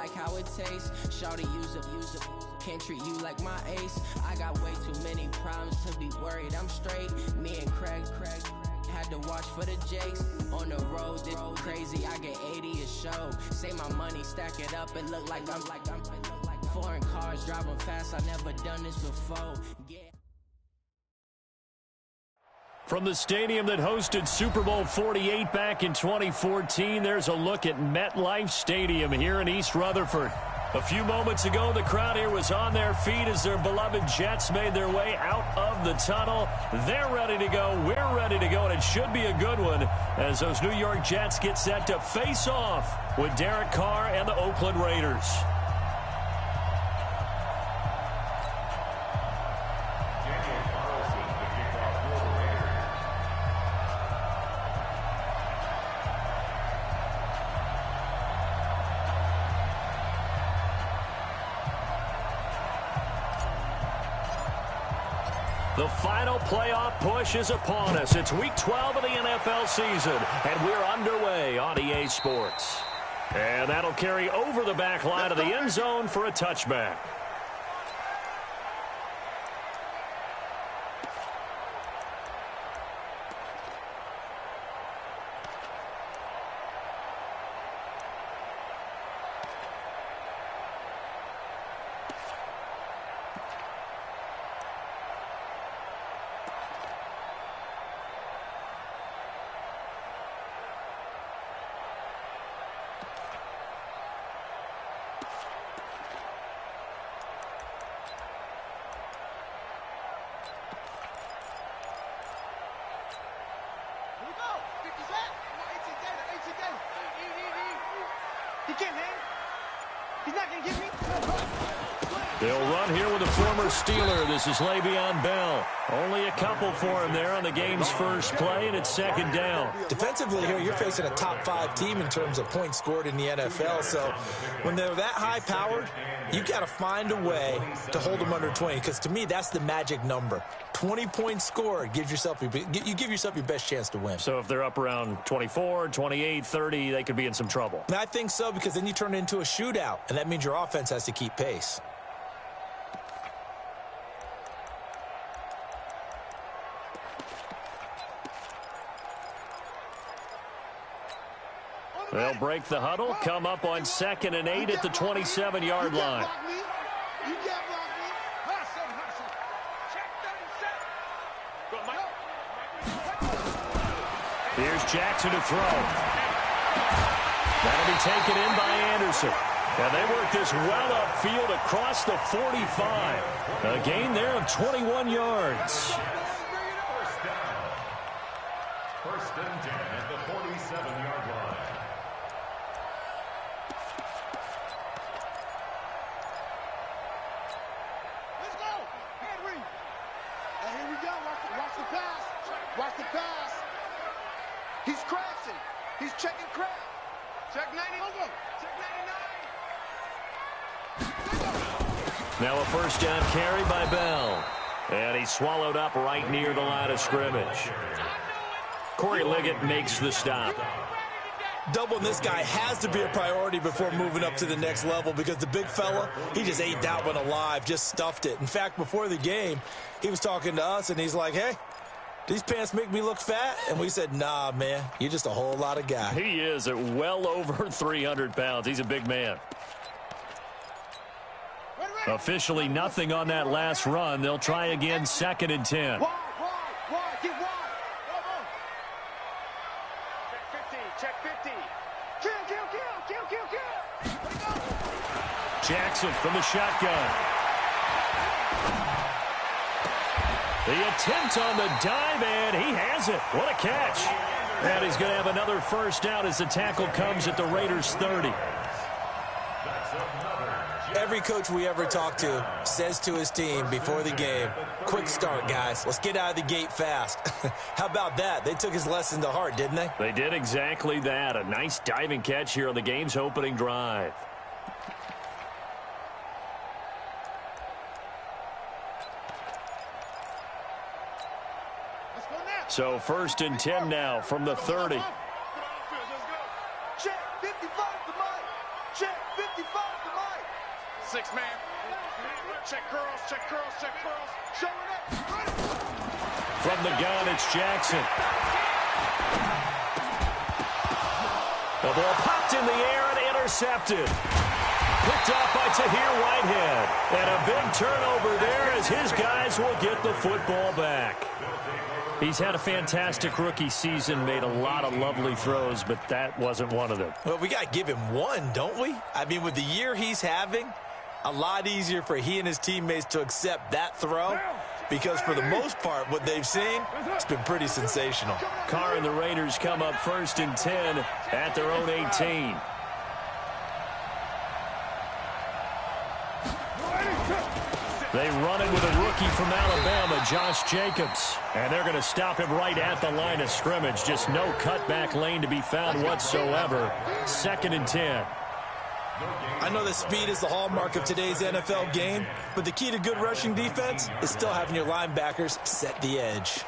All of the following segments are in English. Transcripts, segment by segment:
like how it tastes. Shawty, use up. Can't treat you like my ace. I got way too many problems to be worried. I'm straight. Me and Craig had to watch for the Jakes. On the road, this crazy. I get 80 a show. Say my money, stack it up. It look like I'm foreign cars driving fast. I never done this before. Yeah. From the stadium that hosted Super Bowl 48 back in 2014, there's a look at MetLife Stadium here in East Rutherford. A few moments ago, the crowd here was on their feet as their beloved Jets made their way out of the tunnel. They're ready to go. We're ready to go, and it should be a good one as those New York Jets get set to face off with Derek Carr and the Oakland Raiders. The final playoff push is upon us. It's Week 12 of the NFL season, and we're underway on EA Sports. And that'll carry over the back line of the end zone for a touchback. They'll run here with a former Steeler. This is Le'Veon Bell. Only a couple for him there on the game's first play, and it's second down. Defensively here, you're facing a top-5 team in terms of points scored in the NFL. So when they're that high-powered, you got to find a way to hold them under 20, because to me, that's the magic number. 20 points scored gives yourself you give yourself your best chance to win. So if they're up around 24, 28, 30, they could be in some trouble. And I think so, because then you turn it into a shootout, and that means your offense has to keep pace. They'll break the huddle, come up on 2nd and 8 at the 27-yard line. Here's Jackson to throw. That'll be taken in by Anderson. And they work this well upfield across the 45. A gain there of 21 yards. First and 10 at the 47-yard line. Let's go. Henry. And here we go. Watch the pass. Watch the pass. He's crashing. He's checking crash. Check 90. Check 99. Now a first down carry by Bell. And he's swallowed up right near the line of scrimmage. Corey Liggett makes the stop. Doubling this guy has to be a priority before moving up to the next level, because the big fella, he just ate that one alive, just stuffed it. In fact, before the game, he was talking to us, and he's like, hey, these pants make me look fat? And we said, nah, man, you're just a whole lot of guy. He is at well over 300 pounds. He's a big man. Officially nothing on that last run. They'll try again, 2nd and 10. Check 50. Kill. Jackson from the shotgun. The attempt on the dive, and he has it. What a catch. And he's going to have another first down as the tackle comes at the Raiders' 30. Every coach we ever talk to says to his team before the game, quick start, guys. Let's get out of the gate fast. How about that? They took his lesson to heart, didn't they? They did exactly that. A nice diving catch here on the game's opening drive. So 1st and 10 now from the 30. Check 55 to Mike. Check. 55 to Mike. 6 man. Check girls, check girls, check girls. Show it up. From the gun, it's Jackson. The ball popped in the air and intercepted. Picked off by Tahir Whitehead. And a big turnover there as his guys will get the football back. He's had a fantastic rookie season, made a lot of lovely throws, but that wasn't one of them. Well, we got to give him one, don't we? I mean, with the year he's having, a lot easier for he and his teammates to accept that throw because for the most part, what they've seen, it's been pretty sensational. Carr and the Raiders come up 1st and 10 at their own 18. They run it with a rookie from Alabama, Josh Jacobs. And they're going to stop him right at the line of scrimmage. Just no cutback lane to be found whatsoever. 2nd and 10. I know that speed is the hallmark of today's NFL game, but the key to good rushing defense is still having your linebackers set the edge.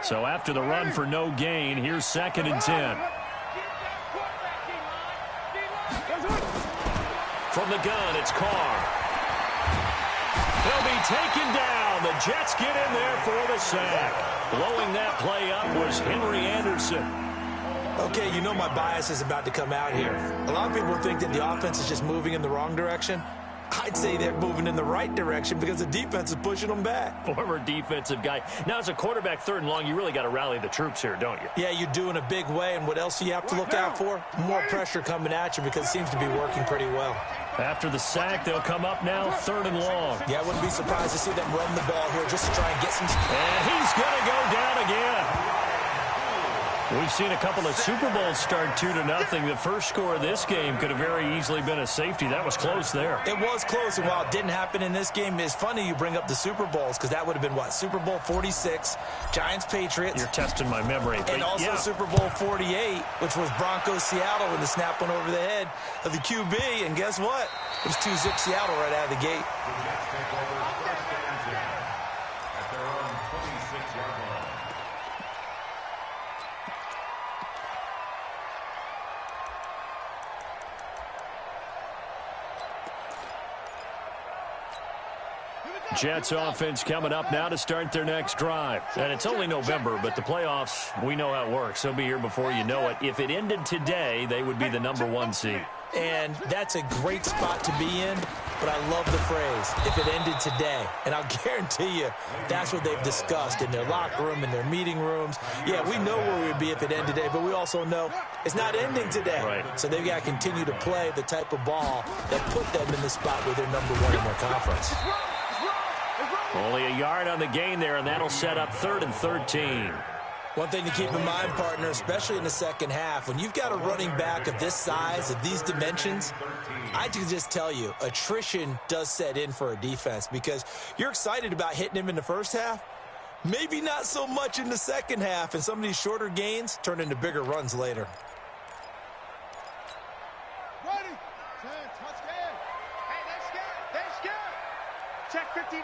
So after the run for no gain, here's 2nd and 10. From the gun, it's Carr. He'll be taken down. The Jets get in there for the sack. Blowing that play up was Henry Anderson. Okay, you know my bias is about to come out here. A lot of people think that the offense is just moving in the wrong direction. I'd say they're moving in the right direction because the defense is pushing them back. Former defensive guy. Now, as a quarterback 3rd and long, you really got to rally the troops here, don't you? Yeah, you do in a big way, and what else do you have to look out for? More pressure coming at you because it seems to be working pretty well. After the sack, they'll come up now 3rd and long. Yeah, I wouldn't be surprised to see them run the ball here just to try and get some... And he's going to go down again. We've seen a couple of Super Bowls start 2-0. The first score of this game could have very easily been a safety. That was close there. It was close, and while it didn't happen in this game, it's funny you bring up the Super Bowls because that would have been, what, Super Bowl 46, Giants-Patriots. You're testing my memory. And also yeah. Super Bowl 48, which was Broncos-Seattle when the snap went over the head of the QB. And guess what? It was 2-zip Seattle right out of the gate. At their own 26-yard line. Jets offense coming up now to start their next drive. And it's only November, but the playoffs, we know how it works. They'll be here before you know it. If it ended today, they would be the #1 seed. And that's a great spot to be in, but I love the phrase, if it ended today. And I'll guarantee you that's what they've discussed in their locker room, in their meeting rooms. Yeah, we know where we would be if it ended today, but we also know it's not ending today. Right. So they've got to continue to play the type of ball that put them in the spot where they're #1 in their conference. Only a yard on the gain there, and that'll set up 3rd and 13. One thing to keep in mind, partner, especially in the second half, when you've got a running back of this size, of these dimensions, I can just tell you, attrition does set in for a defense because you're excited about hitting him in the first half, maybe not so much in the second half, and some of these shorter gains turn into bigger runs later. Ready. 10, touchdown. Hey, they're scared. They're scared. Check 59.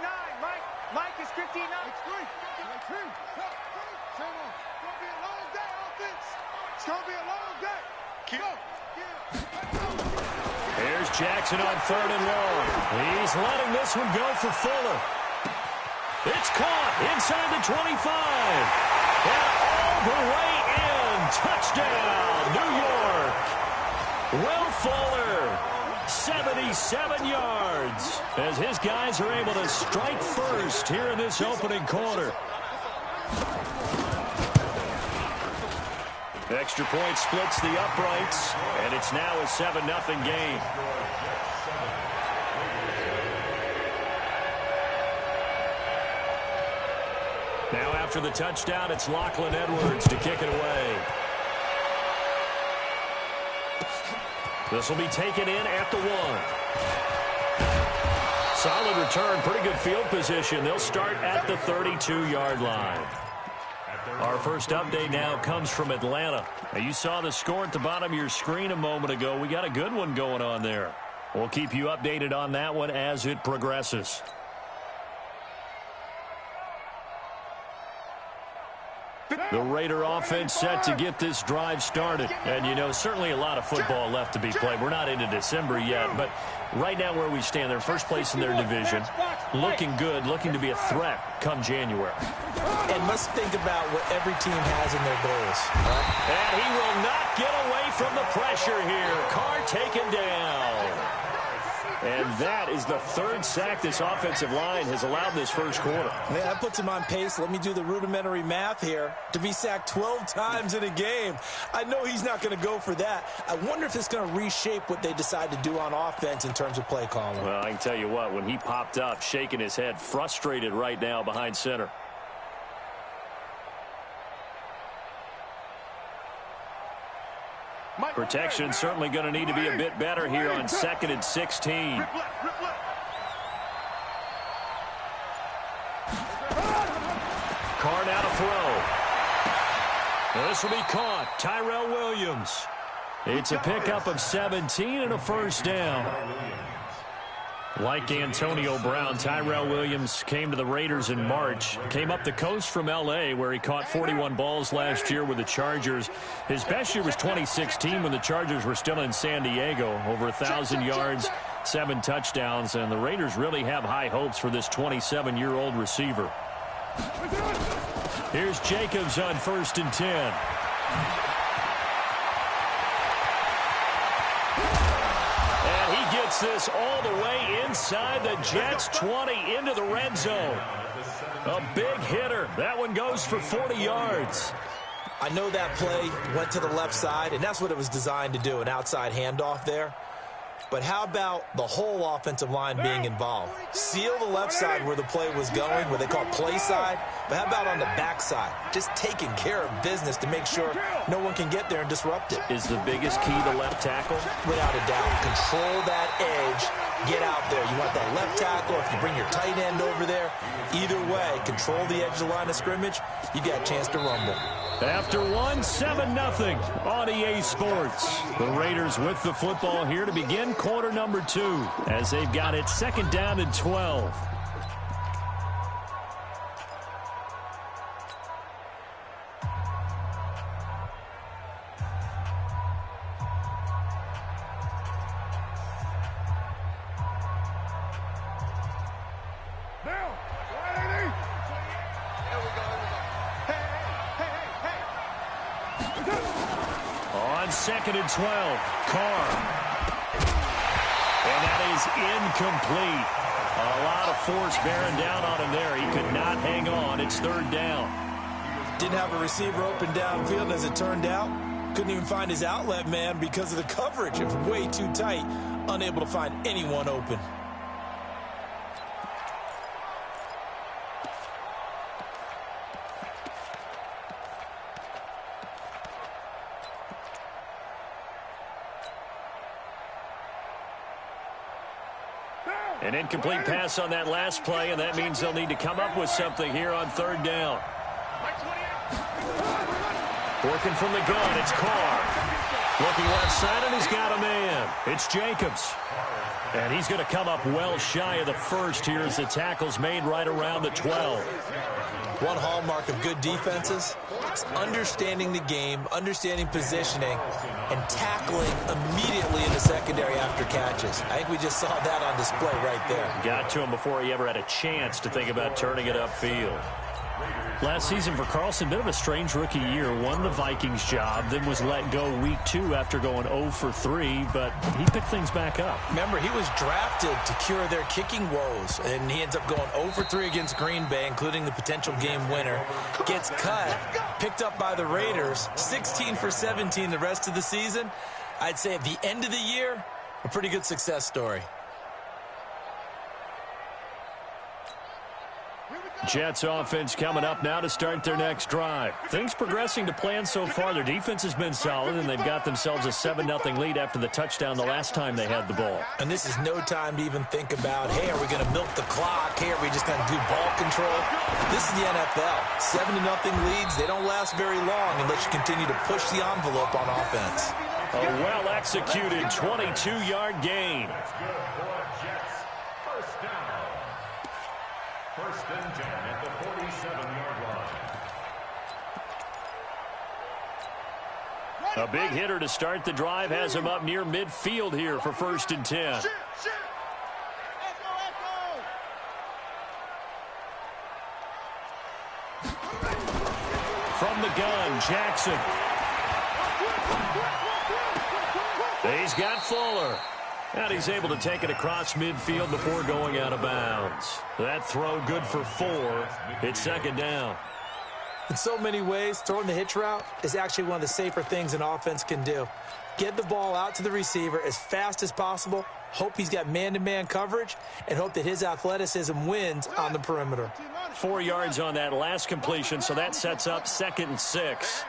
Mike is 59. It's 3. 19. It's gonna be a long day, offense. It's gonna be a long day. Go. Here's Jackson on 3rd and long. He's letting this one go for Fuller. It's caught inside the 25. And all the way in. Touchdown, New York. Will Fuller, 77 yards, as his guys are able to strike first here in this opening quarter. Extra point splits the uprights, and it's now a 7-0 game. Now after the touchdown, it's Lachlan Edwards to kick it away. This will be taken in at the 1. Solid return, pretty good field position. They'll start at the 32-yard line. Our first update now comes from Atlanta. Now, you saw the score at the bottom of your screen a moment ago. We got a good one going on there. We'll keep you updated on that one as it progresses. The Raider offense set to get this drive started. And, you know, certainly a lot of football left to be played. We're not into December yet, but right now where we stand, they're first place in their division. Looking good, looking to be a threat come January. And let's think about what every team has in their goals. And he will not get away from the pressure here. Carr taken down. And that is the third sack this offensive line has allowed this first quarter. Man, that puts him on pace. Let me do the rudimentary math here. To be sacked 12 times in a game. I know he's not going to go for that. I wonder if it's going to reshape what they decide to do on offense in terms of play calling. Well, I can tell you what, when he popped up, shaking his head, frustrated right now behind center. Protection certainly going to need to be a bit better here on 2nd and 16. Carr now to throw. Well, this will be caught. Tyrell Williams. It's a pickup of 17 and a first down. Like Antonio Brown, Tyrell Williams came to the Raiders in March. Came up the coast from L.A., where he caught 41 balls last year with the Chargers. His best year was 2016 when the Chargers were still in San Diego. Over 1,000 yards, 7 touchdowns, and the Raiders really have high hopes for this 27-year-old receiver. Here's Jacobs on 1st and 10. This all the way inside the Jets' 20 into the red zone. A big hitter. That one goes for 40 yards. I know that play went to the left side, and that's what it was designed to do, an outside handoff there. But how about the whole offensive line being involved? Seal the left side where the play was going, where they call play side. But how about on the back side? Just taking care of business to make sure no one can get there and disrupt it. Is the biggest key the left tackle? Without a doubt. Control that edge. Get out there. You want that left tackle, if you bring your tight end over there. Either way, control the edge of the line of scrimmage. You got a chance to rumble. After one, 7-0 on EA Sports. The Raiders with the football here to begin quarter number 2 as they've got it 2nd down and 12. On 2nd and 12, Carr. And that is incomplete. A lot of force bearing down on him there. He could not hang on. It's 3rd down. Didn't have a receiver open downfield, as it turned out. Couldn't even find his outlet man because of the coverage. It was way too tight. Unable to find anyone open. An incomplete pass on that last play, and that means they'll need to come up with something here on 3rd down. Working from the gun, it's Carr. Looking left side, and he's got a man. It's Jacobs. And he's going to come up well shy of the first here as the tackle's made right around the 12. One hallmark of good defenses is understanding the game, understanding positioning, and tackling immediately in the secondary after catches. I think we just saw that on display right there. Got to him before he ever had a chance to think about turning it upfield. Last season for Carlson, bit of a strange rookie year. Won the Vikings job, then was let go week 2 after going 0 for 3, but he picked things back up. Remember, he was drafted to cure their kicking woes, and he ends up going 0 for 3 against Green Bay, including the potential game winner. Gets cut, picked up by the Raiders, 16 for 17 the rest of the season. I'd say at the end of the year, a pretty good success story. Here we go. Jets offense coming up now to start their next drive. Things progressing to plan so far. Their defense has been solid, and they've got themselves a 7-0 lead after the touchdown the last time they had the ball. And this is no time to even think about, hey, are we going to milk the clock? Hey, are we just going to do ball control? This is the NFL. 7-0 leads, they don't last very long unless you continue to push the envelope on offense. A well-executed 22-yard gain. That's good for Jets. First down. First and 10 at the 47-yard line. A big hitter to start the drive has him up near midfield here for first and 10. From the gun, Jackson. He's got Fuller. And he's able to take it across midfield before going out of bounds. That throw good for 4. It's second down. In so many ways, throwing the hitch route is actually one of the safer things an offense can do. Get the ball out to the receiver as fast as possible, hope he's got man-to-man coverage, and hope that his athleticism wins on the perimeter. 4 yards on that last completion, so that sets up 2nd and 6.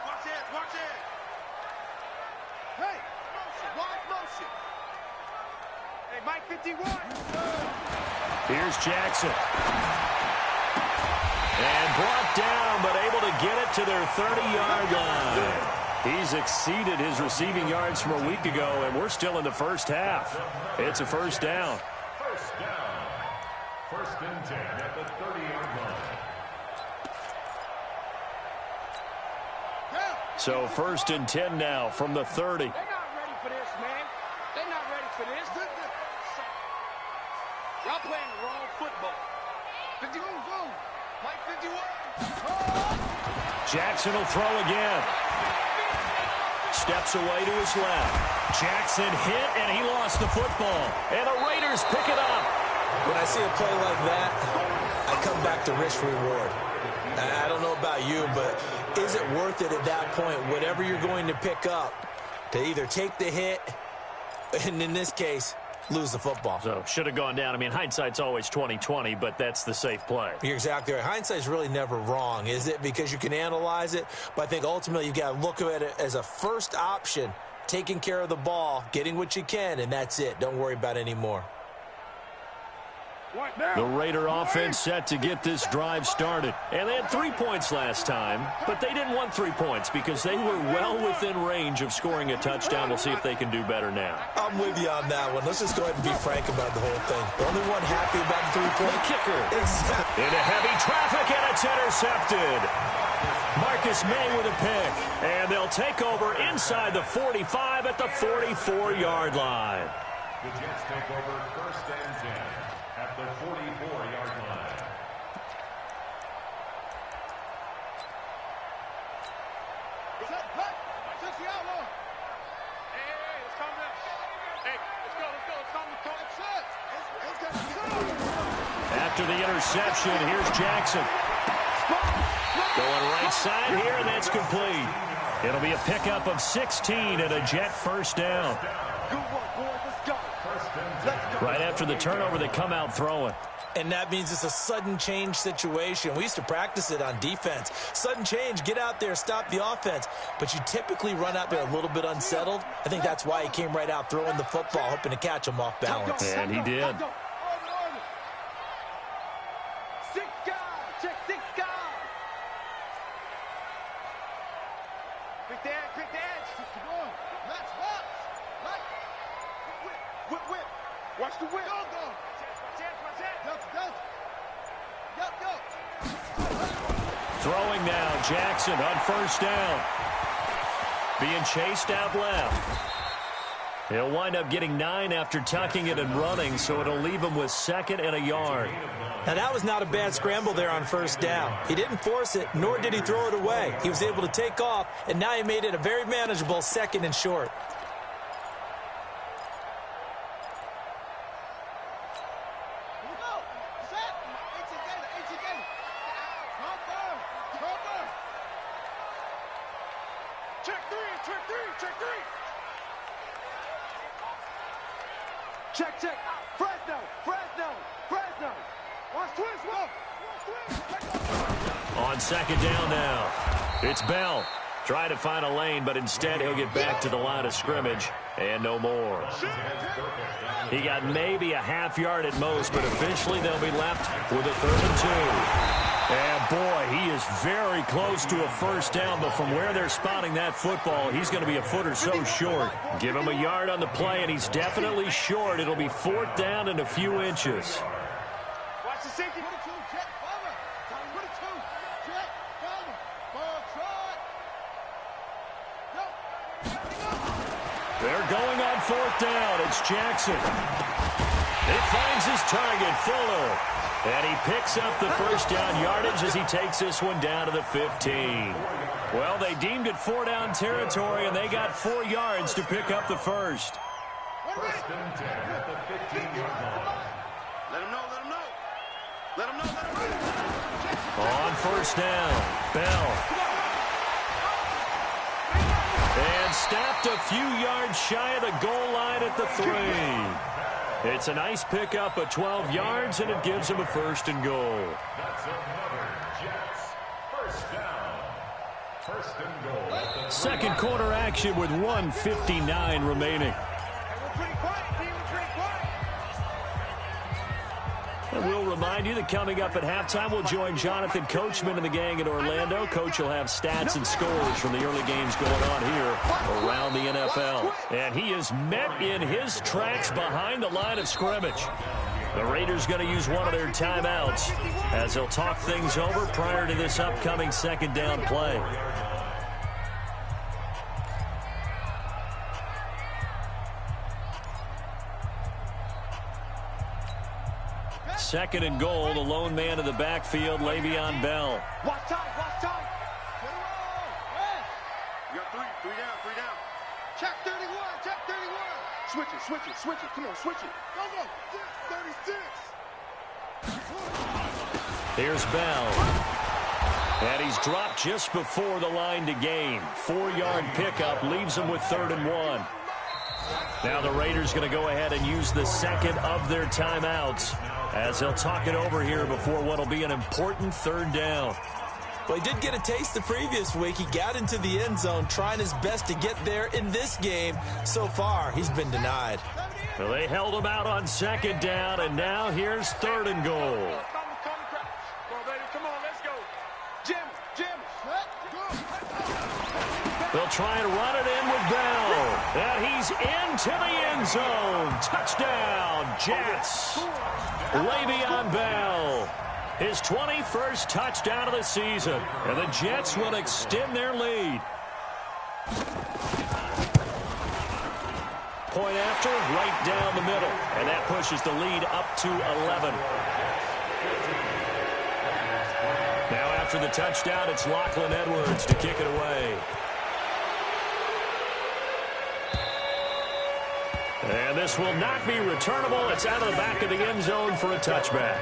Here's Jackson. And brought down, but able to get it to their 30-yard line. He's exceeded his receiving yards from a week ago, and we're still in the first half. It's a first down. First down. First and 10 at the 30-yard line. So first and 10 now from the 30. They're not ready for this, man. They're not ready for this. Y'all playing the wrong football. 51, go. Mike 51. Jackson will throw again. Steps away to his left. Jackson hit, and he lost the football. And the Raiders pick it up. When I see a play like that, I come back to risk-reward. I don't know about you, but is it worth it at that point, whatever you're going to pick up, to either take the hit, and in this case, lose the football? So should have gone down. I mean, hindsight's always 20/20, but that's the safe play. You're exactly right. Hindsight's really never wrong, is it? Because you can analyze it, but I think ultimately you've got to look at it as a first option, taking care of the ball, getting what you can, and that's it. Don't worry about any more. The Raider offense set to get this drive started. And they had 3 points last time, but they didn't want 3 points because they were well within range of scoring a touchdown. We'll see if they can do better now. I'm with you on that one. Let's just go ahead and be frank about the whole thing. The only one happy about the 3-point kicker. Exactly. Into heavy traffic, and it's intercepted. Marcus May with a pick. And they'll take over inside the 45 at the 44-yard line. The Jets take over first and 10 at the 44-yard line. After the interception, here's Jackson. Going right side here, and that's complete. It'll be a pickup of 16 and a Jet first down. Right after the turnover, they come out throwing. And that means it's a sudden change situation. We used to practice it on defense. Sudden change, get out there, stop the offense. But you typically run out there a little bit unsettled. I think that's why he came right out throwing the football, hoping to catch him off balance. And he did. Six guys. Check 6 guys. Quick dash, quick dash. Let's box. Whip, whip. Watch the whip. Go. Go. Throwing now, Jackson on first down. Being chased out left. He'll wind up getting 9 after tucking it and running, so it'll leave him with 2nd and a yard. Now, that was not a bad scramble there on first down. He didn't force it, nor did he throw it away. He was able to take off, and now he made it a very manageable 2nd and short. Check. Fresno. On second down now, it's Bell. Trying to find a lane, but instead he'll get back to the line of scrimmage and no more. He got maybe a half yard at most, but officially they'll be left with a 3rd and 2. And boy, he is very close to a first down, but from where they're spotting that football, he's going to be a foot or so short. Give him a yard on the play, and he's definitely short. It'll be 4th down and a few inches. Watch the safety. They're going on 4th down. It's Jackson. He finds his target, Fuller. And he picks up the first down yardage as he takes this one down to the 15. Well, they deemed it 4-down territory, and they got 4 yards to pick up the first. First and 10 at the 15-yard line. Let him know, let him know. Let him know, let him know. On first down, Bell. And stopped a few yards shy of the goal line at the 3. It's a nice pickup of 12 yards, and it gives him a 1st and goal. That's another Jets. First down. 1st and goal. Second quarter action with 1:59 remaining. And we'll remind you that coming up at halftime, we'll join Jonathan Coachman and the gang in Orlando. Coach will have stats and scores from the early games going on here around the NFL. And he is met in his tracks behind the line of scrimmage. The Raiders going to use one of their timeouts as they'll talk things over prior to this upcoming 2nd down play. Second and goal, the lone man in the backfield, Le'Veon Bell. Watch time, watch time. You got 3 down. Check 31, check 31. Switch it. Come on, switch it. Go. 36. Here's Bell. And he's dropped just before the line to gain. 4-yard pickup leaves him with 3rd and 1. Now the Raiders going to go ahead and use the second of their timeouts as they'll talk it over here before what will be an important 3rd down. Well, he did get a taste the previous week. He got into the end zone trying his best to get there in this game. So far, he's been denied. Well, they held him out on 2nd down, and now here's 3rd and goal. Come on, let's go. Jim. They'll try and run it in with Bell. And he's into the end zone. Touchdown, Jets. Le'Veon Bell. His 21st touchdown of the season. And the Jets will extend their lead. Point after, right down the middle. And that pushes the lead up to 11. Now after the touchdown, it's Lachlan Edwards to kick it away. And this will not be returnable. It's out of the back of the end zone for a touchback.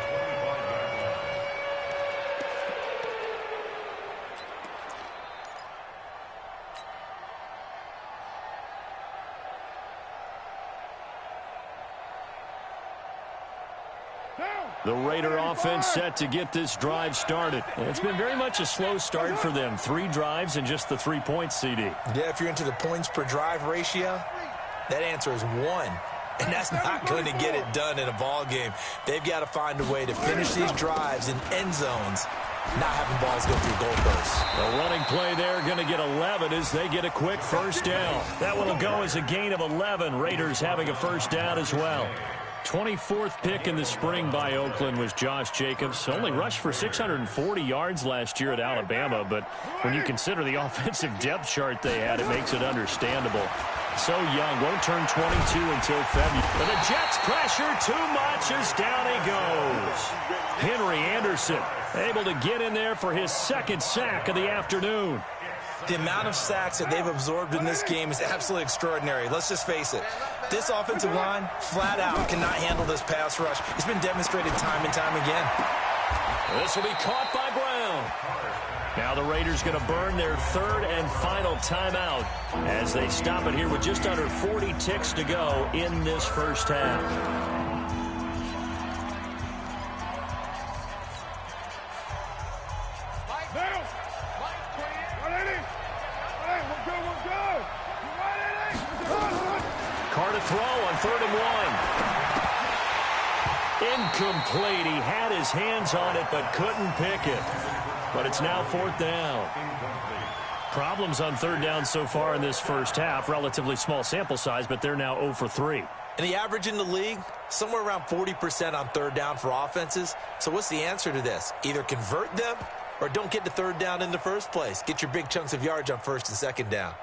The Raider offense set to get this drive started. It's been very much a slow start for them. 3 drives and just the 3 points, CD. Yeah, if you're into the points per drive ratio, that answer is 1. And that's not going to get it done in a ball game. They've got to find a way to finish these drives in end zones, not having balls go through goalposts. The running play there going to get 11 as they get a quick first down. That one will go as a gain of 11. Raiders having a first down as well. 24th pick in the spring by Oakland was Josh Jacobs. Only rushed for 640 yards last year at Alabama, but when you consider the offensive depth chart they had, it makes it understandable. So young, won't turn 22 until February. But the Jets pressure too much as down he goes. Henry Anderson able to get in there for his 2nd sack of the afternoon. The amount of sacks that they've absorbed in this game is absolutely extraordinary. Let's just face it. This offensive line, flat out, cannot handle this pass rush. It's been demonstrated time and time again. This will be caught by Brown. Now the Raiders going to burn their 3rd and final timeout as they stop it here with just under 40 ticks to go in this first half. on 3rd and 1. Incomplete. He had his hands on it but couldn't pick it. But it's now 4th down. Problems on 3rd down so far in this first half. Relatively small sample size, but they're now 0 for 3. And the average in the league, somewhere around 40% on 3rd down for offenses. So what's the answer to this? Either convert them or don't get to 3rd down in the first place. Get your big chunks of yards on 1st and 2nd down.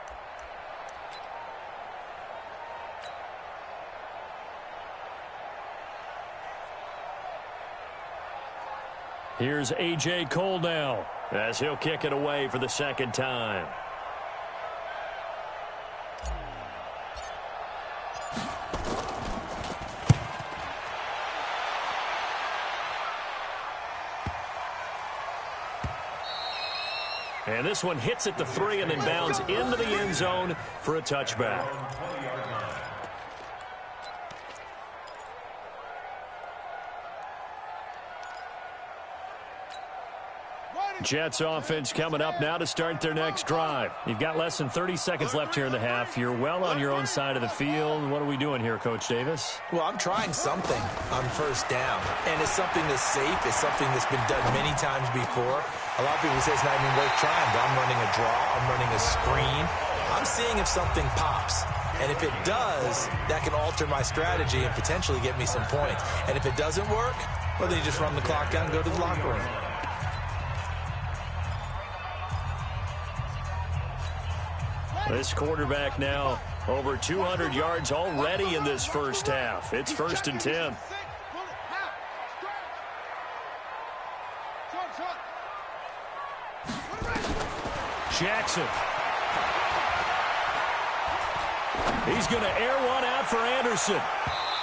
Here's A.J. Cole now as he'll kick it away for the 2nd time. And this one hits at the 3 and then bounds into the end zone for a touchback. Jets offense coming up now to start their next drive. You've got less than 30 seconds left here in the half. You're well on your own side of the field. What are we doing here, Coach Davis? Well, I'm trying something on 1st down, and it's something that's safe. It's something that's been done many times before. A lot of people say it's not even worth trying, but I'm running a draw. I'm running a screen. I'm seeing if something pops. And if it does, that can alter my strategy and potentially get me some points. And if it doesn't work, well, then you just run the clock down and go to the locker room. This quarterback now over 200 yards already in this first half. It's 1st and 10. Jackson. He's going to air one out for Anderson.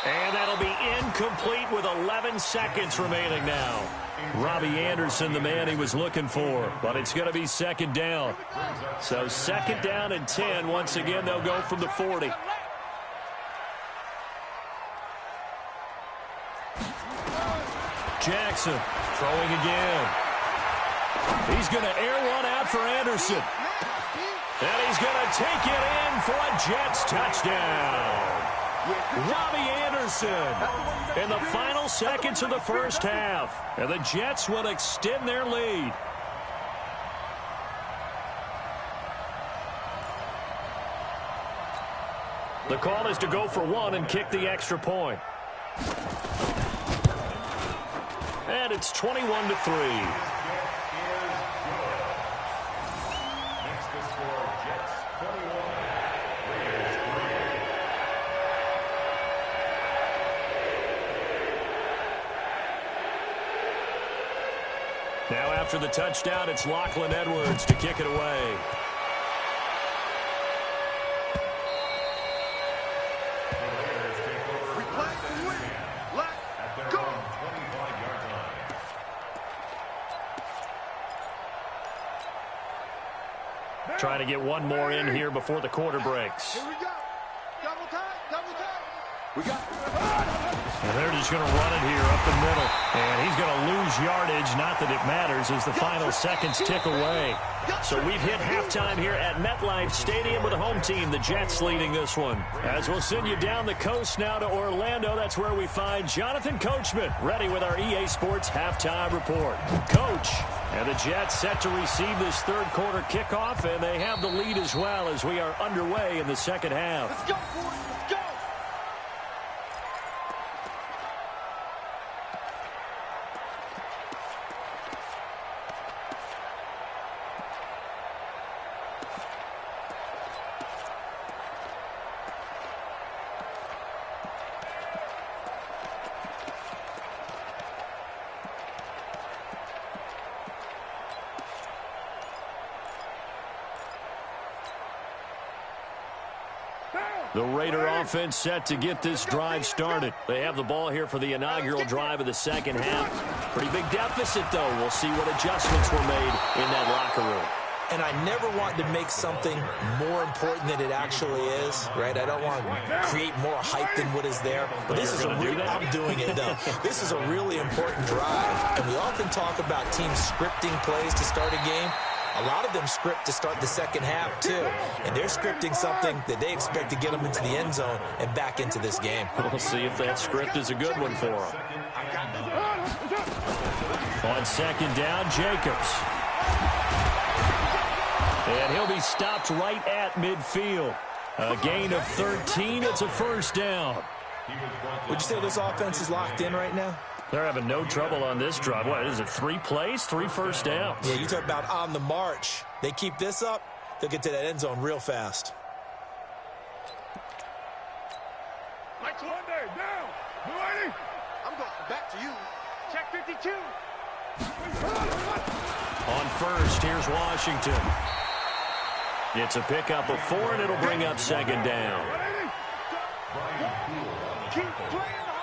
And that'll be incomplete with 11 seconds remaining now. Robbie Anderson, the man he was looking for, but it's going to be 2nd down. So 2nd down and 10. Once again, they'll go from the 40. Jackson throwing again. He's going to air one out for Anderson. And he's going to take it in for a Jets touchdown. Robbie Anderson in the final seconds of the first half. And the Jets will extend their lead. The call is to go for 1 and kick the extra point. And it's 21-3. Now after the touchdown, it's Lachlan Edwards to kick it away. Trying to get one more in here before the quarter breaks. Here we go. Double time, double time. We got And they're just going to run it here up the middle. And he's going to lose yardage. Not that it matters as the final seconds tick away. So we've hit halftime here at MetLife Stadium with the home team, the Jets, leading this one. As we'll send you down the coast now to Orlando, that's where we find Jonathan Coachman, ready with our EA Sports halftime report. Coach, and the Jets set to receive this third quarter kickoff, and they have the lead as well as we are underway in the second half. Let's go, boys. Let's go. The Raider offense set to get this drive started. They have the ball here for the inaugural drive of the second half. Pretty big deficit, though. We'll see what adjustments were made in that locker room. And I never want to make something more important than it actually is, right? I don't want to create more hype than what is there. But this is I'm doing it, though. This is a really important drive. And we often talk about teams scripting plays to start a game. A lot of them script to start the second half, too. And they're scripting something that they expect to get them into the end zone and back into this game. We'll see if that script is a good one for them. On second down, Jacobs. And he'll be stopped right at midfield. A gain of 13. It's a first down. Would you say this offense is locked in right now? They're having no trouble on this drive. What is it, 3 plays, 3 first downs? Yeah, you talk about on the march. They keep this up, they'll get to that end zone real fast. Mike Sunday, down. Ready? I'm going back to you. Check 52. On first, here's Washington. It's a pickup of 4, and it'll bring up second down. Keep playing hard.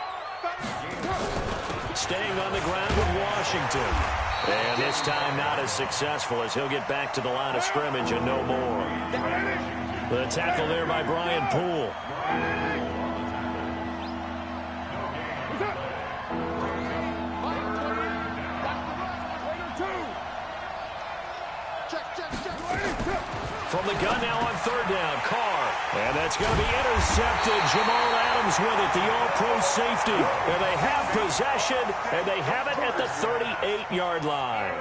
Staying on the ground with Washington. And this time not as successful as he'll get back to the line of scrimmage and no more. The tackle there by Brian Poole. From the gun now on third down, Carr. And that's going to be intercepted. Jamal Adams with it, the all-pro safety. And they have possession, and they have it at the 38-yard line.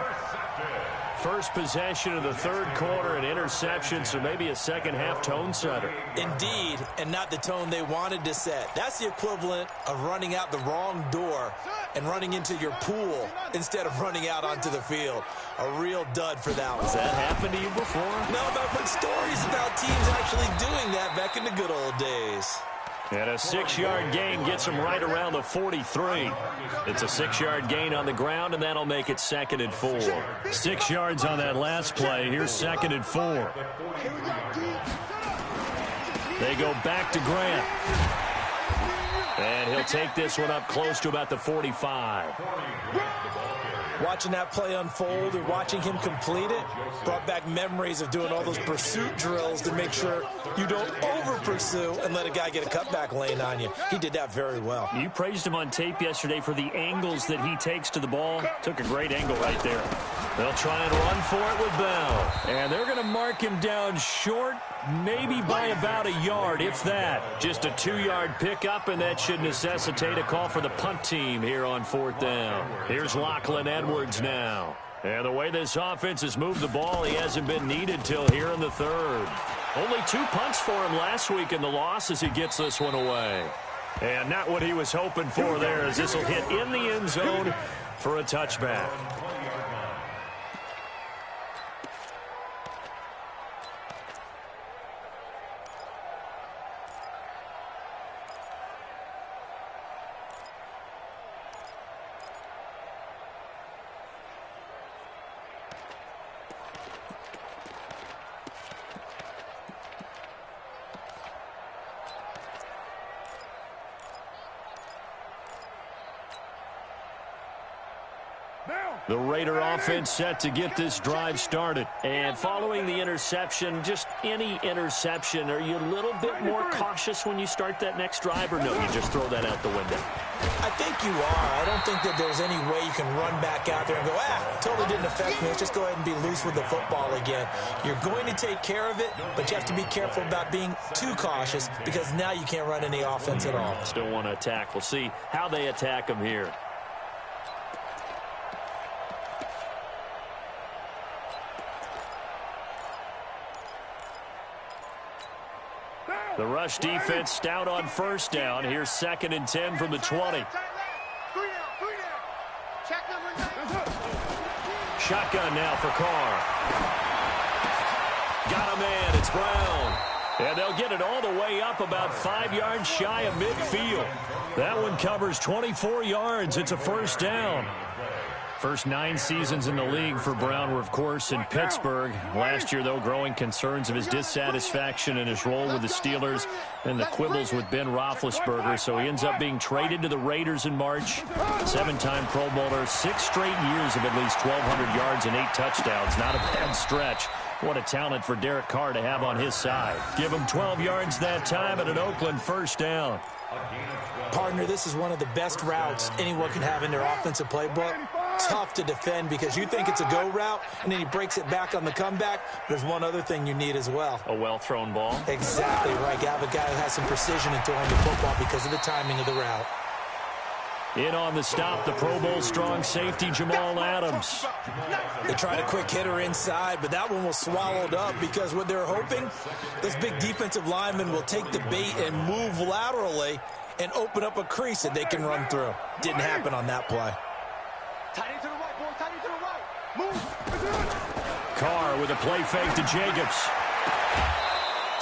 First possession of the third quarter, an interception, so maybe a second-half tone setter. Indeed, and not the tone they wanted to set. That's the equivalent of running out the wrong door and running into your pool instead of running out onto the field. A real dud for that one. Has that happened to you before? No, but I've heard stories about teams actually doing that back in the good old days. And a 6-yard gain gets him right around the 43. It's a 6-yard gain on the ground, and that'll make it 2nd and 4. 6 yards on that last play. Here's 2nd and 4. They go back to Grant. And he'll take this one up close to about the 45. Watching that play unfold or watching him complete it brought back memories of doing all those pursuit drills to make sure you don't over-pursue and let a guy get a cutback lane on you. He did that very well. You praised him on tape yesterday for the angles that he takes to the ball. Took a great angle right there. They'll try and run for it with Bell. And they're going to mark him down short, maybe by about a yard, if that. Just a 2-yard pickup, and that should necessitate a call for the punt team here on 4th down. Here's Lachlan Edwards now. And the way this offense has moved the ball, he hasn't been needed till here in the third. Only 2 punts for him last week in the loss as he gets this one away. And not what he was hoping for there, as this will hit in the end zone for a touchback. The Raider offense set to get this drive started. And following the interception, just any interception, are you a little bit more cautious when you start that next drive, or no, you just throw that out the window? I think you are. I don't think that there's any way you can run back out there and go, totally didn't affect me. Let's just go ahead and be loose with the football again. You're going to take care of it, but you have to be careful about being too cautious because now you can't run any offense at all. Still want to attack. We'll see how they attack him here. The rush defense stout on first down. Here's 2nd and 10 from the 20. Shotgun now for Carr. Got a man. It's Brown. And they'll get it all the way up about 5 yards shy of midfield. That one covers 24 yards. It's a first down. First 9 seasons in the league for Brown were, of course, in Pittsburgh. Last year, though, growing concerns of his dissatisfaction in his role with the Steelers and the quibbles with Ben Roethlisberger. So he ends up being traded to the Raiders in March. 7-time Pro Bowler, 6 straight years of at least 1,200 yards and 8 touchdowns. Not a bad stretch. What a talent for Derek Carr to have on his side. Give him 12 yards that time and an Oakland first down. Partner, this is one of the best routes anyone can have in their offensive playbook. tough to defend because you think it's a go route, and then he breaks it back on the comeback. There's one other thing you need as well. A well-thrown ball. Exactly right. You have a guy who has some precision in throwing the football because of the timing of the route. In on the stop, the Pro Bowl strong safety, Jamal Adams. They tried a quick hitter inside, but that one was swallowed up because what they're hoping, this big defensive lineman will take the bait and move laterally and open up a crease that they can run through. Didn't happen on that play. Tight end to the right, boy. Tight end to the right. Move. Carr with a play fake to Jacobs.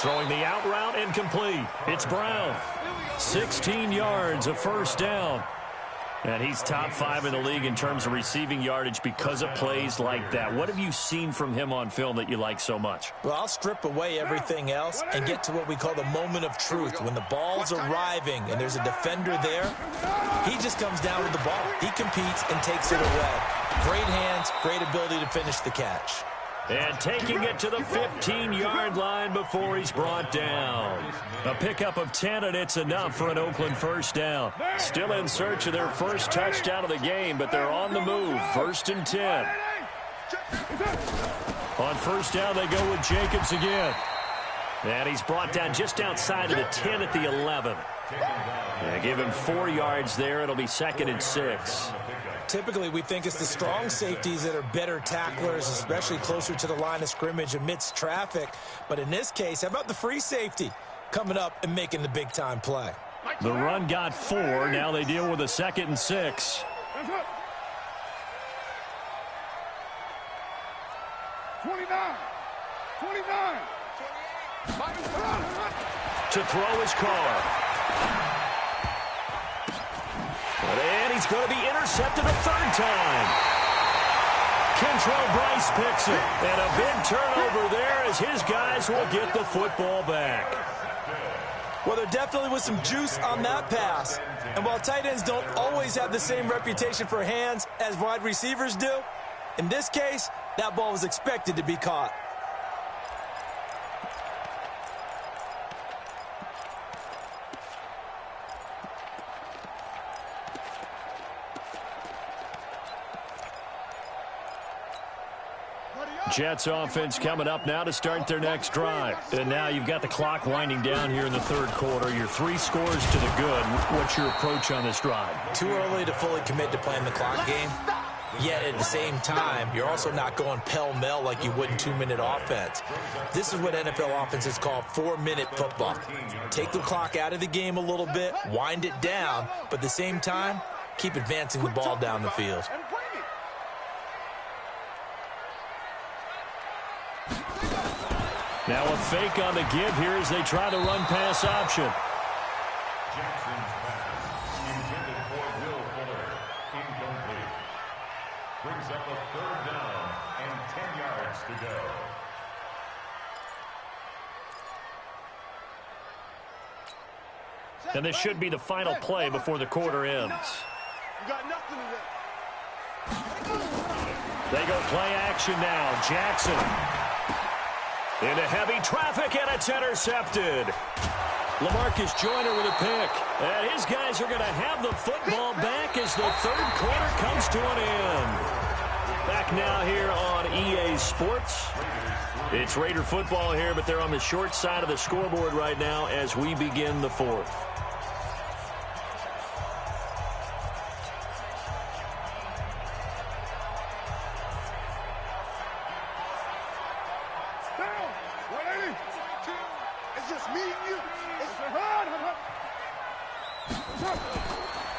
Throwing the out route incomplete. It's Brown. 16 yards, a first down. And he's top 5 in the league in terms of receiving yardage because of plays like that. What have you seen from him on film that you like so much? Well, I'll strip away everything else and get to what we call the moment of truth. When the ball's arriving and there's a defender there, he just comes down with the ball. He competes and takes it away. Great hands, great ability to finish the catch. And taking it to the 15-yard line before he's brought down. A pickup of 10, and it's enough for an Oakland first down. Still in search of their first touchdown of the game, but they're on the move. First and 10. On first down, they go with Jacobs again. And he's brought down just outside of the 10 at the 11. Yeah, give him 4 yards there. It'll be second and 6. Typically, we think it's the strong safeties that are better tacklers, especially closer to the line of scrimmage amidst traffic. But in this case, how about the free safety coming up and making the big-time play? The run got 4. Now they deal with a second and 6. 29. To throw his Carr. And he's going to be intercepted a third time. Kentrell Bryce picks it. And a big turnover there as his guys will get the football back. Well, there definitely was some juice on that pass. And while tight ends don't always have the same reputation for hands as wide receivers do, in this case, that ball was expected to be caught. Jets offense coming up now to start their next drive. And now you've got the clock winding down here in the third quarter. You're 3 scores to the good. What's your approach on this drive? Too early to fully commit to playing the clock game. Yet at the same time, you're also not going pell-mell like you would in 2-minute offense. This is what NFL offenses call 4-minute football. Take the clock out of the game a little bit, wind it down, but at the same time, keep advancing the ball down the field. Now a fake on the give here as they try to run pass option. Jackson's pass, intended for Will Fuller, incomplete. Brings up a third down and 10 yards to go. And this should be the final play before the quarter ends. You got nothing to They go play action now. Jackson into heavy traffic, and it's intercepted. LaMarcus Joyner with a pick. And his guys are going to have the football back as the third quarter comes to an end. Back now here on EA Sports. It's Raider football here, but they're on the short side of the scoreboard right now as we begin the fourth.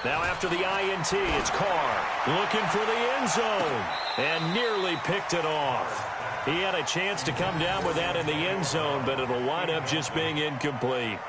Now after the INT, it's Carr looking for the end zone and nearly picked it off. He had a chance to come down with that in the end zone, but it'll wind up just being incomplete.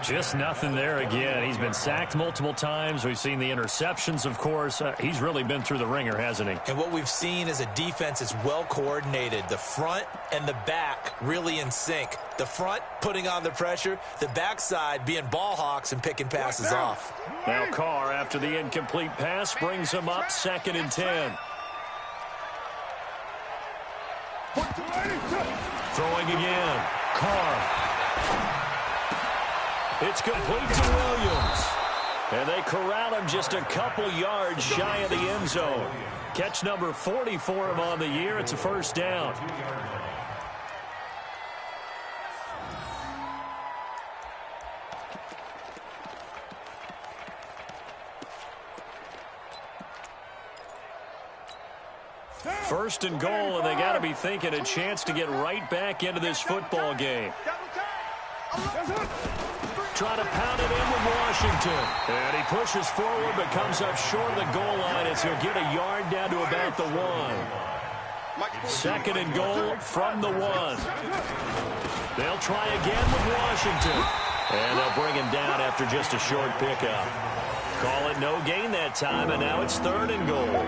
Just nothing there again. He's been sacked multiple times. We've seen the interceptions, of course. He's really been through the ringer, hasn't he? And what we've seen is a defense that's well coordinated. The front and the back really in sync. The front putting on the pressure, the backside being ball hawks and picking passes off. Now Carr, after the incomplete pass, brings him up 2nd and 10. Throwing again. Carr. It's complete to Williams. And they corral him just a couple yards shy of the end zone. Catch number 40 for him on the year. It's a first down. First and goal, and they got to be thinking a chance to get right back into this football game. Trying to pound it in with Washington. And he pushes forward but comes up short of the goal line as he'll get a yard down to about the 1. Second and goal from the 1. They'll try again with Washington. And they'll bring him down after just a short pickup. Call it no gain that time, and now it's third and goal.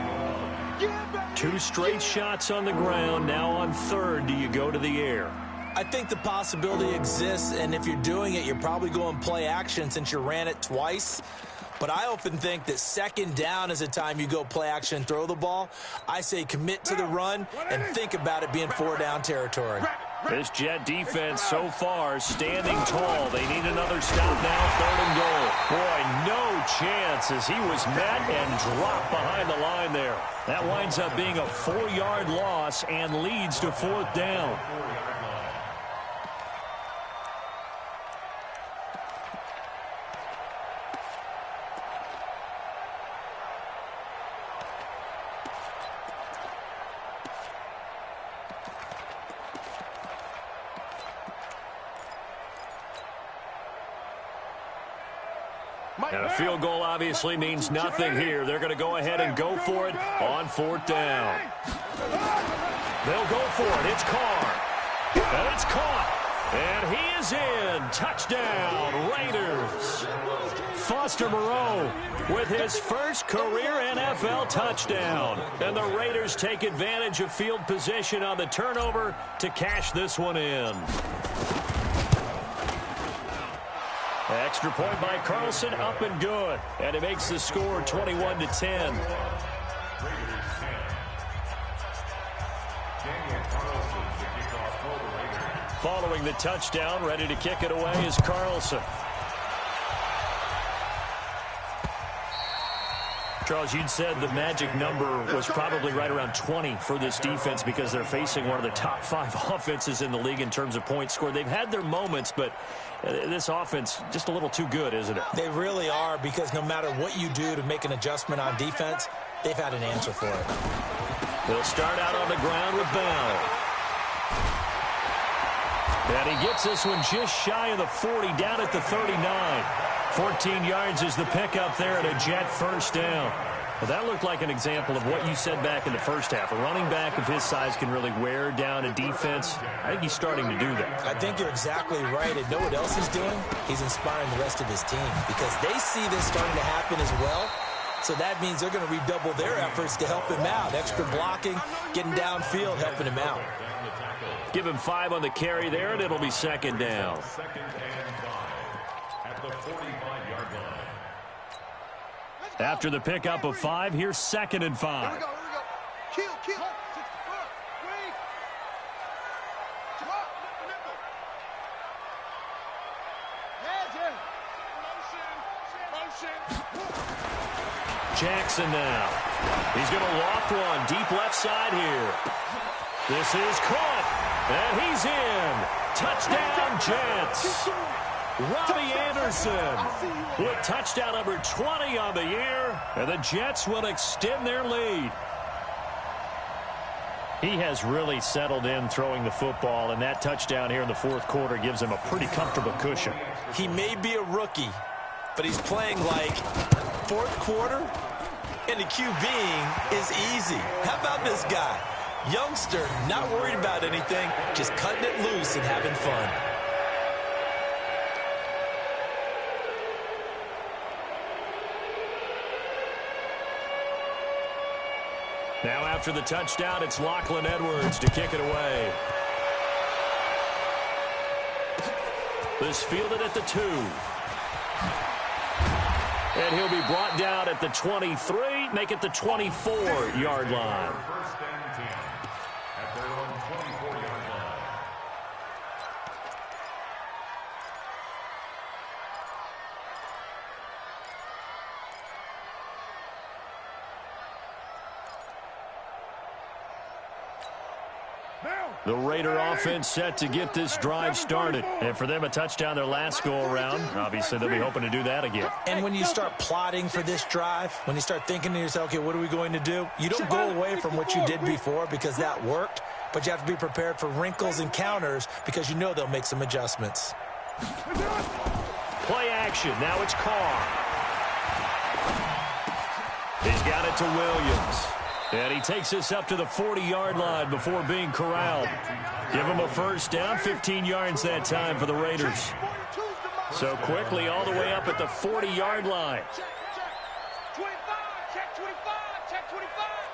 2 straight shots on the ground. Now on third, do you go to the air? I think the possibility exists, and if you're doing it, you're probably going play action since you ran it twice. But I often think that second down is a time you go play action and throw the ball. I say commit to the run and think about it being 4-down territory. This Jet defense so far standing tall. They need another stop now, third and goal. Boy, no chance as he was met and dropped behind the line there. That winds up being a 4-yard loss and leads to fourth down. And a field goal obviously means nothing here. They're going to go ahead and go for it on fourth down. They'll go for it. It's Carr. And it's caught. And he is in. Touchdown, Raiders. Foster Moreau with his first career NFL touchdown. And the Raiders take advantage of field position on the turnover to cash this one in. Extra point by Carlson, up and good. And it makes the score 21-10. Following the touchdown, ready to kick it away is Carlson. Charles, you'd said the magic number was probably right around 20 for this defense because they're facing one of the top 5 offenses in the league in terms of points scored. They've had their moments, but this offense just a little too good, isn't it? They really are, because no matter what you do to make an adjustment on defense, they've had an answer for it. They'll start out on the ground with Bell. And he gets this one just shy of the 40, down at the 39. 14 yards is the pickup there at a Jet first down. Well, that looked like an example of what you said back in the first half. A running back of his size can really wear down a defense. I think he's starting to do that. I think you're exactly right. And know what else he's doing? He's inspiring the rest of his team because they see this starting to happen as well. So that means they're going to redouble their efforts to help him out. Extra blocking, getting downfield, helping him out. Give him 5 on the carry there, and it'll be second down. After the pickup of 5, here's second and 5. Here we go. Kill. Jackson now. He's going to loft one deep left side here. This is caught, and he's in. Touchdown, Jets. Robbie Anderson with touchdown number 20 on the year, and the Jets will extend their lead. He has really settled in throwing the football, and that touchdown here in the fourth quarter gives him a pretty comfortable cushion. He may be a rookie, but he's playing like fourth quarter, and the QBing is easy. How about this guy? Youngster, not worried about anything, just cutting it loose and having fun. Now after the touchdown, it's Lachlan Edwards to kick it away. This fielded at the 2. And he'll be brought down at the 23, make it the 24-yard line. First and 10 at their own 24-yard line. The Raider offense set to get this drive started. And for them, a touchdown their last go-around. Obviously, they'll be hoping to do that again. And when you start plotting for this drive, when you start thinking to yourself, okay, what are we going to do? You don't go away from what you did before because that worked, but you have to be prepared for wrinkles and counters because you know they'll make some adjustments. Play action. Now it's Carr. He's got it to Williams. And he takes this up to the 40-yard line before being corralled. Give him a first down, 15 yards that time for the Raiders. So quickly all the way up at the 40-yard line. Check 25, check 25, check 25.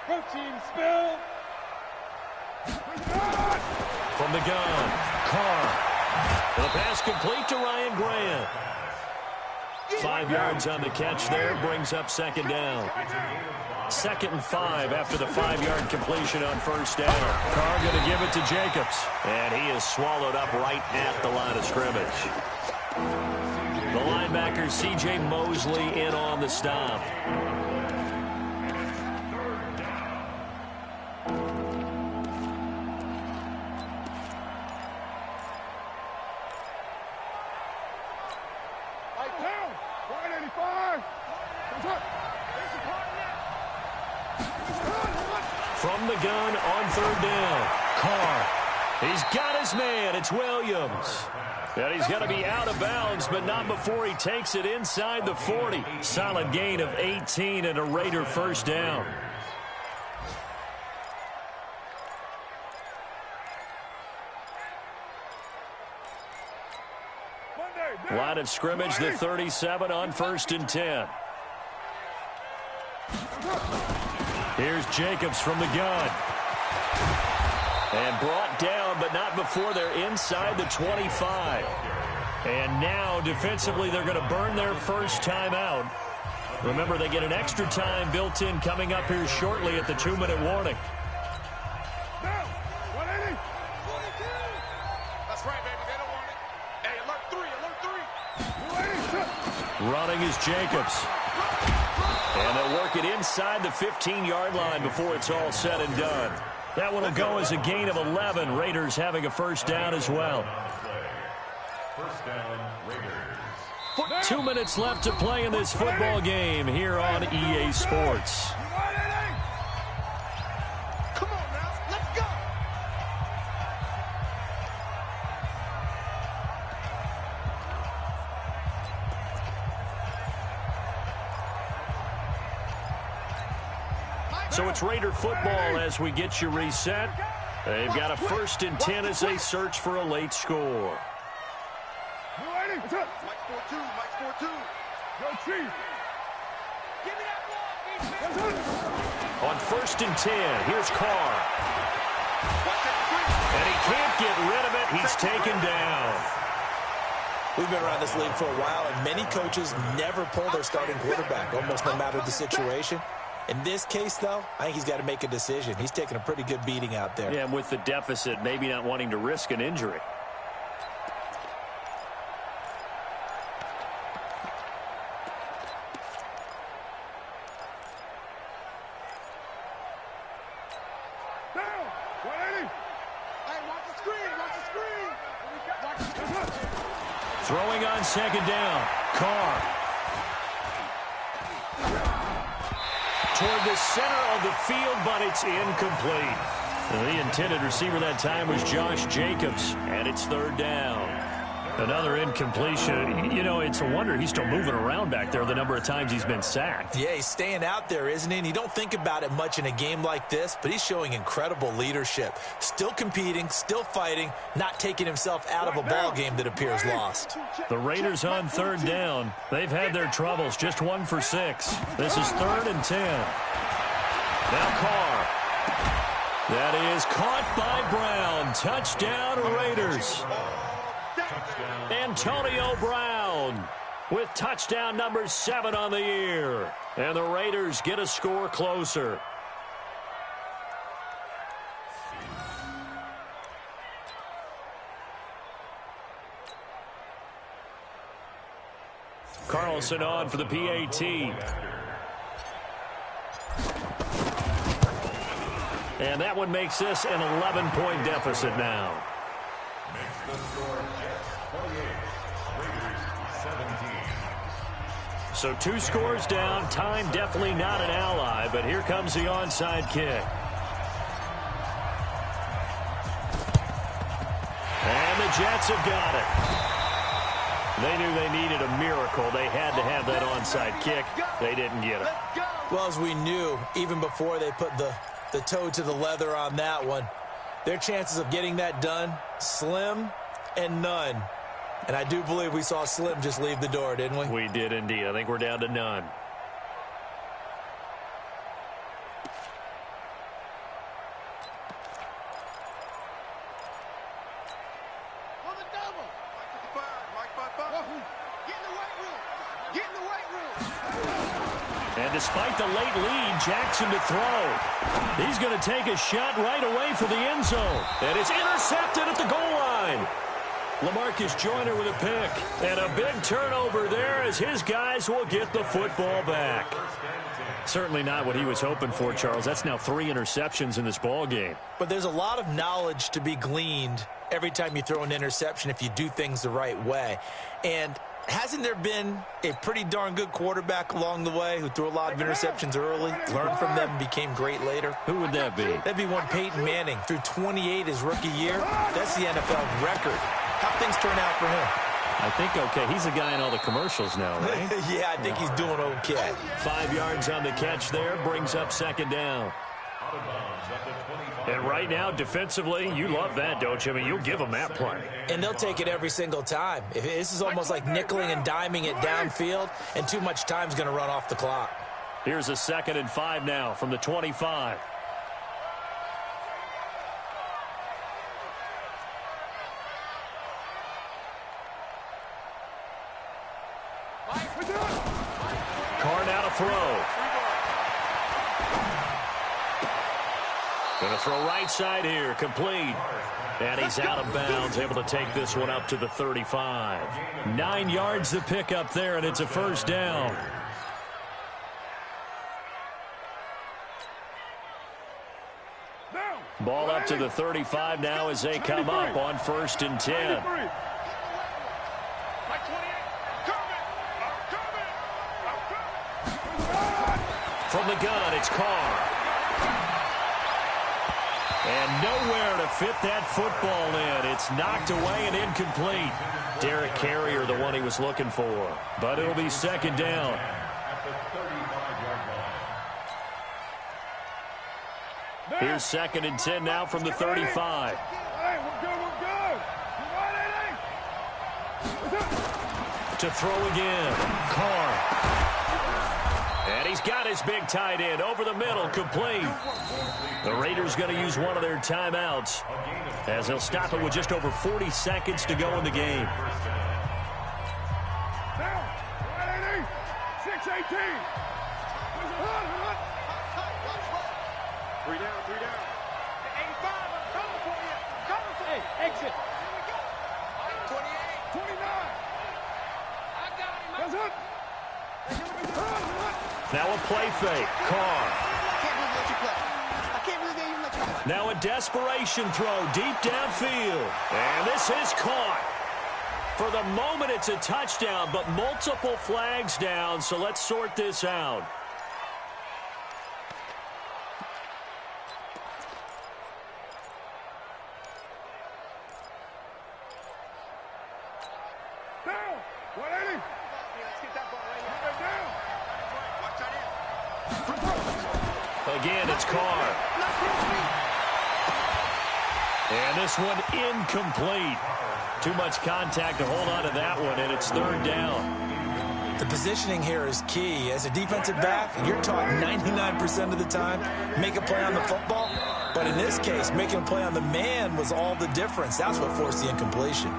Protein spill. From the gun, Carr. The pass complete to Ryan Grant. 5 yards on the catch there, brings up second down. 2nd and 5 after the 5-yard completion on first down. Carr going to give it to Jacobs. And he is swallowed up right at the line of scrimmage. The linebacker, C.J. Mosley, in on the stop. From the gun on third down. Carr. He's got his man. It's Williams. And he's going to be out of bounds, but not before he takes it inside the 40. Solid gain of 18 and a Raider first down. Line of scrimmage, the 37 on 1st and 10. Here's Jacobs from the gun. And brought down, but not before they're inside the 25. And now, defensively, they're going to burn their first timeout. Remember, they get an extra time built in coming up here shortly at the 2-minute warning. That's right, baby. They don't want it. Hey, alert 3, alert 3. Running is Jacobs. And they'll work it inside the 15-yard line before it's all said and done. That one will go as a gain of 11. Raiders having a first down as well. First down, Raiders. 2 minutes left to play in this football game here on EA Sports. Come on now, let's go. So it's Raider football as we get you reset. They've got a 1st and 10 as they search for a late score. Mike 4-2, Mike 4-2. Go Chief. Give me that ball, On 1st and 10, here's Carr. And he can't get rid of it. He's taken down. We've been around this league for a while, and many coaches never pull their starting quarterback, almost no matter the situation. In this case, though, I think he's got to make a decision. He's taking a pretty good beating out there. Yeah, and with the deficit, maybe not wanting to risk an injury. Down. 180. Hey, watch the screen, watch the screen. Watch the screen. Throwing on 2nd down. Carr. Toward the center of the field, but it's incomplete. The intended receiver that time was Josh Jacobs, and it's 3rd down. Another incompletion. You know, it's a wonder he's still moving around back there the number of times he's been sacked. Yeah, he's staying out there, isn't he? And you don't think about it much in a game like this, but he's showing incredible leadership. Still competing, still fighting, not taking himself out of a ball game that appears lost. The Raiders on 3rd down. They've had their troubles, just 1 for 6. This is 3rd and 10. Now Carr. That is caught by Brown. Touchdown, Raiders. Antonio Brown with touchdown number 7 on the year. And the Raiders get a score closer. Carlson on for the PAT. And that one makes this an 11-point deficit now. Makes the score Jets 48, Raiders 17. So 2 scores down. Time definitely not an ally, but here comes the onside kick. And the Jets have got it. They knew they needed a miracle. They had to have that onside kick. They didn't get it. Well, as we knew, even before they put the toe to the leather on that one, their chances of getting that done, slim and none. And I do believe we saw Slim just leave the door, didn't we? We did indeed. I think we're down to none. And despite the late lead, Jackson to throw. He's going to take a shot right away for the end zone. And it's intercepted at the goal line. LaMarcus Joyner with a pick. And a big turnover there as his guys will get the football back. Certainly not what he was hoping for, Charles. That's now 3 interceptions in this ball game. But there's a lot of knowledge to be gleaned every time you throw an interception if you do things the right way. And hasn't there been a pretty darn good quarterback along the way who threw a lot of interceptions early, learned from them, and became great later? Who would that be? That'd be one Peyton Manning. Threw 28 his rookie year. That's the NFL record. How things turn out for him? I think okay. He's a guy in all the commercials now, right? Yeah, I think he's doing okay. 5 yards on the catch there. Brings up second down. And right now, defensively, you love that, don't you? I mean, you'll give them that play. And they'll take it every single time. This is almost like nickeling and diming it downfield, and too much time's going to run off the clock. Here's a 2nd and 5 now from the 25. Carr now to throw. Going to throw right side here, complete. And he's out of bounds, able to take this one up to the 35. 9 yards to pick up there, and it's a first down. Ball up to the 35 now as they come up on 1st and 10. From the gun, it's Carr. And nowhere to fit that football in. It's knocked away and incomplete. Derek Carrier, the one he was looking for. But it'll be 2nd down. Here's 2nd and 10 now from the 35. Hey, we're good. To throw again. Carr. And he's got his big tight end over the middle, complete. The Raiders going to use one of their timeouts as they'll stop it with just over 40 seconds to go in the game. Down, 6-18. 3 down. 85, I'm coming for you. Hey, exit. 28. 29. I got him. That's it. Now a play fake. Carr. Now a desperation throw deep downfield. And this is caught. For the moment, it's a touchdown, but multiple flags down, so let's sort this out. Down, 180. Let's get that ball right here. Down. Again, it's Carr. And this one incomplete. Too much contact to hold on to that one, and it's 3rd down. The positioning here is key. As a defensive back, you're taught 99% of the time, make a play on the football. But in this case, making a play on the man was all the difference. That's what forced the incompletion.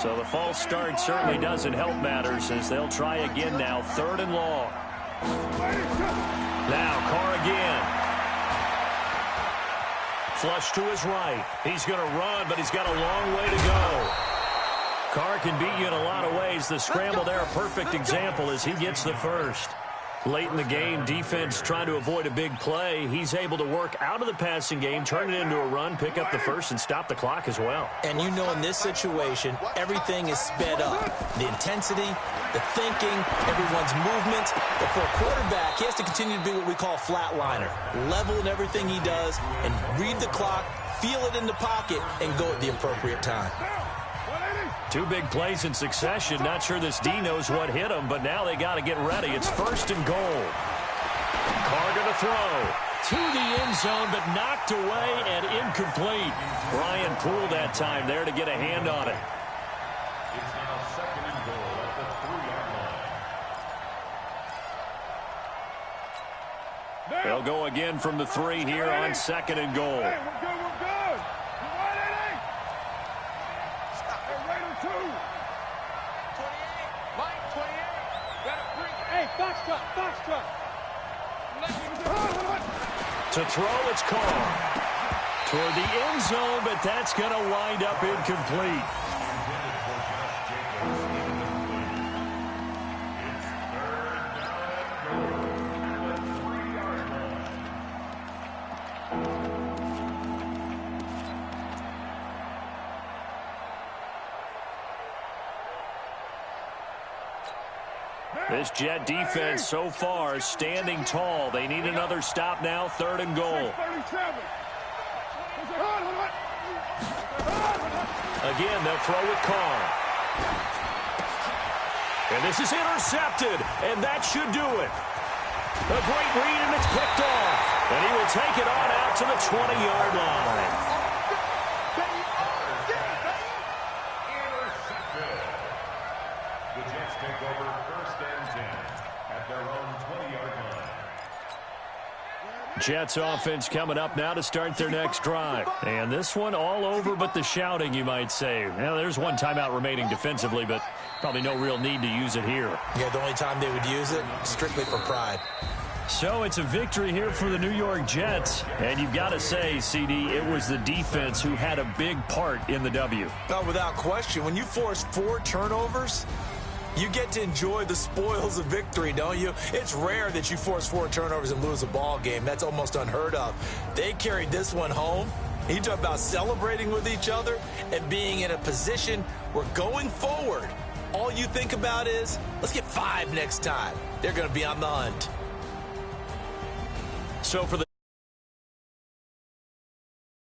So the false start certainly doesn't help matters as they'll try again now. 3rd and long. Now Carr again. Flush to his right. He's going to run, but he's got a long way to go. Carr can beat you in a lot of ways. The scramble there, a perfect example as he gets the first. Late in the game, defense trying to avoid a big play. He's able to work out of the passing game, turn it into a run, pick up the first, and stop the clock as well. And you know in this situation, everything is sped up. The intensity, the thinking, everyone's movement. But for a quarterback, he has to continue to be what we call a flatliner. Level in everything he does and read the clock, feel it in the pocket, and go at the appropriate time. 2 big plays in succession. Not sure this D knows what hit him, but now they got to get ready. It's 1st and goal. Carr going to throw to the end zone, but knocked away and incomplete. Brian Poole that time there to get a hand on it. It's now 2nd and goal at the 3-yard line. They'll go again from the 3 here on 2nd and goal. Hey, we're good, we're good. You want it, eh? Stop. Hey, Raider 2. 28. Mike, 28. Gotta bring it. Hey, foxtrot, foxtrot. To throw, it's Carr. Toward the end zone, but that's going to wind up incomplete. This Jet defense so far is standing tall. They need another stop now, 3rd and goal. Again, they'll throw with Carr. And this is intercepted, and that should do it. A great read, and it's picked off. And he will take it on out to the 20-yard line. The Jets take over 1st and 10 at their own 20-yard line. Jets offense coming up now to start their next drive. And this one all over but the shouting, you might say. Now, there's one timeout remaining defensively, but probably no real need to use it here. Yeah, the only time they would use it, strictly for pride. So it's a victory here for the New York Jets. And you've got to say, CD, it was the defense who had a big part in the W. Oh, without question. When you force 4 turnovers, you get to enjoy the spoils of victory, don't you? It's rare that you force 4 turnovers and lose a ball game. That's almost unheard of. They carried this one home. You talk about celebrating with each other and being in a position where going forward, all you think about is, let's get 5 next time. They're going to be on the hunt. So for the